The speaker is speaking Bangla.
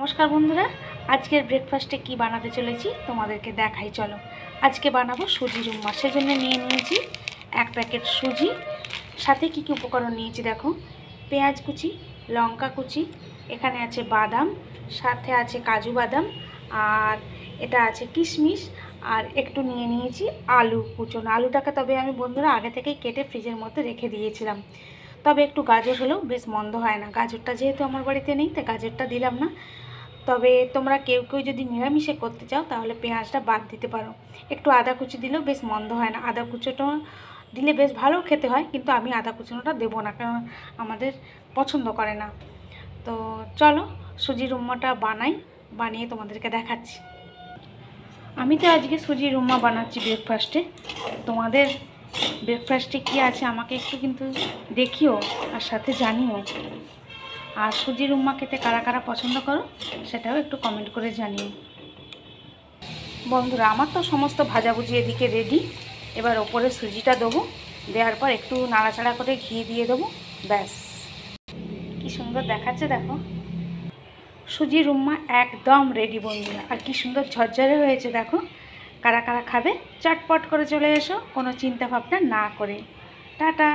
নমস্কার বন্ধুরা, আজকের ব্রেকফাস্টে কি বানাতে চলেছি তোমাদেরকে দেখাই। চলো, আজকে বানাবো সুজির উপমা। সেজন্য নিয়ে নিয়েছি 1 প্যাকেট সুজি। সাথে কি কি উপকরণ নিয়েছি দেখো। পেঁয়াজ কুচি, লঙ্কা কুচি, এখানে আছে বাদাম, সাথে আছে কাজু বাদাম, আর এটা আছে কিশমিশ, আর একটু নিয়ে নিয়েছি আলু কুচনো। আলুটাকে তবে আমি বন্ধুরা আগে থেকেই কেটে ফ্রিজের মধ্যে রেখে দিয়েছিলাম। তবে একটু গাজর হলেও বেশ মন্দ হয় না। গাজরটা যেহেতু আমার বাড়িতে নেই তাই গাজরটা দিলাম না। তবে তোমরা কেউ কেউ যদি নিরামিষে করতে চাও তাহলে পেঁয়াজটা বাদ দিতে পারো। একটু আদা কুচি দিলেও বেশ মন্দ হয় না। আদা কুচোটা দিলে বেশ ভালো খেতে হয়, কিন্তু আমি আদা কুচোনোটা দেবো না, কারণ আমাদের পছন্দ করে না। তো চলো সুজির উপমাটা বানিয়ে তোমাদেরকে দেখাচ্ছি। আমি তো আজকে সুজির উপমা বানাচ্ছি ব্রেকফাস্টে। তোমাদের ব্রেকফাস্টে কী আছে আমাকে একটু কিন্তু দেখিও, আর সাথে জানিও। আর সুজির উপমা খেতে কারা কারা পছন্দ করো সেটাও একটু কমেন্ট করে জানিও। বন্ধুরা, আমার তো সমস্ত ভাজাভুজি এদিকে রেডি। এবার ওপরে সুজিটা দেবো, দেওয়ার পর একটু নাড়াচাড়া করে ঘি দিয়ে দেবো। ব্যাস, কি সুন্দর দেখাচ্ছে দেখো। সুজির উপমা একদম রেডি বন্ধুরা। আর কি সুন্দর ঝরঝরে হয়েছে দেখো। কারা কারা খাবে চটপট করে চলে এসো, কোনো চিন্তা ভাবনা না করে। টাটা।